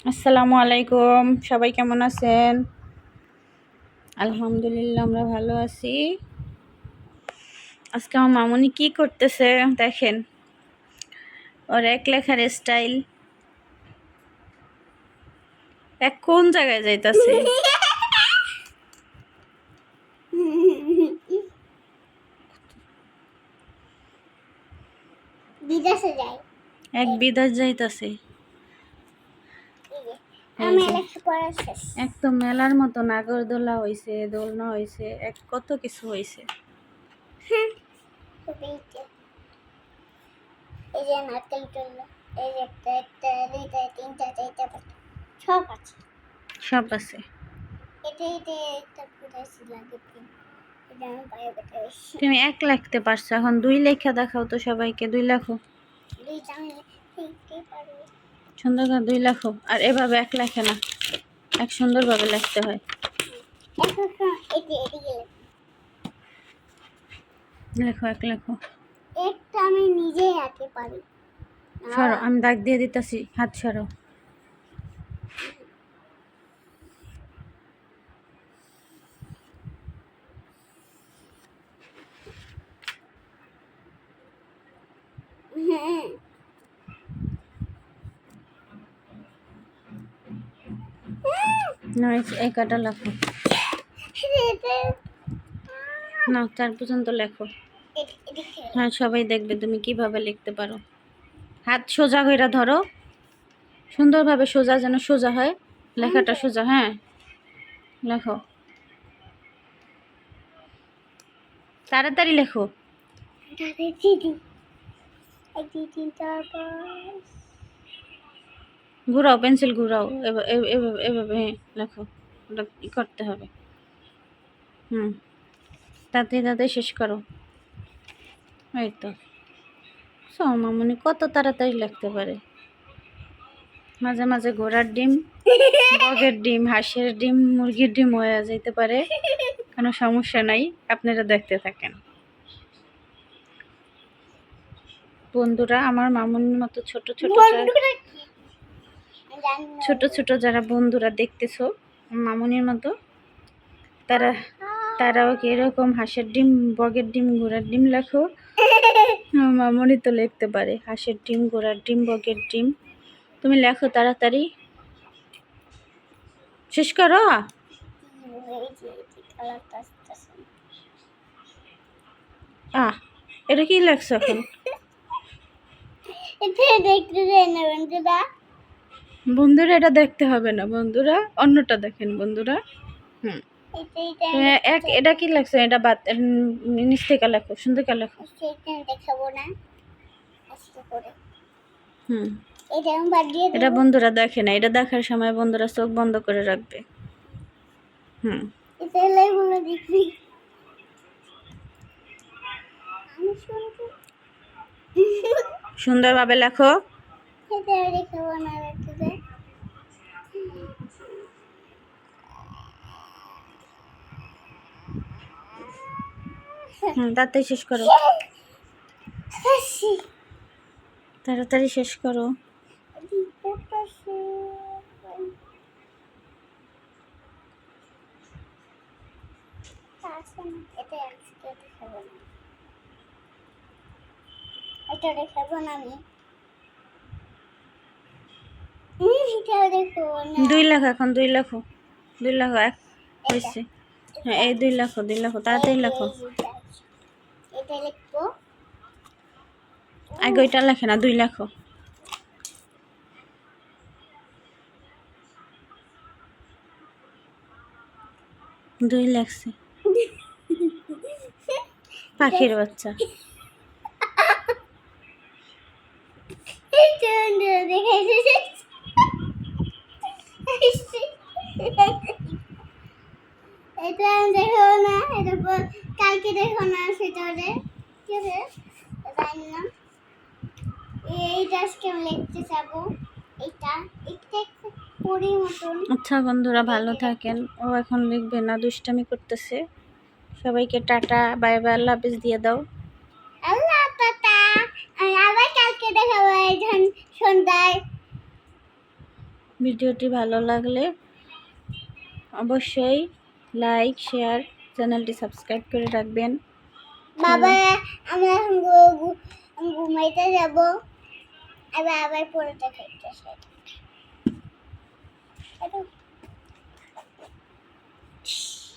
আসসালামু আলাইকুম, সবাই কেমন আছেন? আলহামদুলিল্লাহ, আমরা ভালো আছি। আজকে আমার মামুনি কি করতেছে দেখেন, ওর এক লেখার স্টাইল। এক কোন জায়গায় যাইতাছে? বিদেশে যাই, এক বিদেশ যাইতাছে। আমি লেখাপড়া শেষ। একদম মেলার মতো নাগরদোলা হইছে, দোলনা হইছে, এক কত কিছু হইছে। এই যে নারকেল চললো, এই যে একটা একটা দুইটা তিনটা চারটা পাঁচটা সব আছে। সব আছে। এটা এটা একটা ফুটাইছি লাগে তিন, এটা আমি পায়ে বেটা বেশি তুমি এক লিখতে পারছো, এখন দুই লেখা দেখাও তো সবাইকে। দুই লেখো, দুইটা আমি লিখতে পারি। সুন্দর করে দুই লেখো। আর এভাবে এক লেখে না, এক সুন্দরভাবে লিখতে হয়। এখন এটা এদিকে লেখো, এক লেখো। একটা আমি নিজেই আঁকতে পারি। সরো, আমি দাগ দিয়ে দিতেছি, হাত সরো। হ্যাঁ, না, এই কাটা লেখো না, 4 পর্যন্ত লেখো। হ্যাঁ, সবাই দেখবে তুমি কিভাবে লিখতে পারো। হাত সোজা কইরা ধরো, সুন্দরভাবে সোজা, যেন সোজা হয় লেখাটা, সোজা। হ্যাঁ, লেখো, তাড়াতাড়ি লেখো। ঘুরাও, পেন্সিল ঘুরাও, এভাবে এভাবে। হ্যাঁ, লেখো, ওটা করতে হবে। তাড়াতাড়ি তাড়াতাড়ি শেষ করো। এই তো মামুনি কত তাড়াতাড়ি লিখতে পারে। মাঝে মাঝে ঘোড়ার ডিম, বগের ডিম, হাঁসের ডিম, মুরগির ডিম হয়ে যেতে পারে, কোনো সমস্যা নাই। আপনারা দেখতে থাকেন বন্ধুরা। আমার মামুনির মতো ছোট ছোট যারা বন্ধুরা দেখতেছো মামুনির মতো, তারাও কি এরকম হাঁসের ডিম, বগের ডিম, ঘোড়ার ডিম লেখো। মামুনি তো লিখতে পারে হাঁসের ডিম, ঘোড়ার ডিম, বগের ডিম। তুমি লেখো তাড়াতাড়ি, শেষ করো। এটা কি লেখছো এখন? বন্ধুরা এটা দেখতে হবে না, বন্ধুরা অন্যটা দেখেন বন্ধুরা। এটা কি লেখছো? এটা বাদ, নিচ থেকে লেখো, সুন্দর করে লেখো। দেখাবো না, এটা বন্ধুরা দেখে না, এটা দেখার সময় বন্ধুরা চোখ বন্ধ করে রাখবে। সুন্দরভাবে লেখো। তাড়াতাড়ি শেষ করো, তাড়াতাড়ি শেষ করো। দুই লেখো, এখন দুই লেখো, দুই লেখো। এক হয়েছে। হ্যাঁ, এই দুই লেখো, দুই লেখো, তাড়াতাড়ি লেখো। আগে ওইটা লেখে না, দুই লেখো। দুই লেখছে, পাখির বাচ্চা। এটা দেখো না, এটা কালকে দেখো না, সেটা কি হবে জানি না। এইটা আজকে আমি লিখতে যাবো, এটা একটা পরীর মতন। আচ্ছা বন্ধুরা, ভালো থাকেন। ও এখন লিখবে না, দুষ্টামি করতেছে। সবাইকে টাটা, বাই বাই, আল্লাহ হাফেজ দিয়ে দাও। আল্লাহ টাটা, আমি আবার কালকে দেখাবো সন্ধ্যায়। ভিডিওটি ভালো লাগলে অবশ্যই লাইক শেয়ার চ্যানেলটি সাবস্ক্রাইব করে রাখবেন। বাবা আমরা এখন ঘুমাইতে যাব। আবার পড়তে খাইতে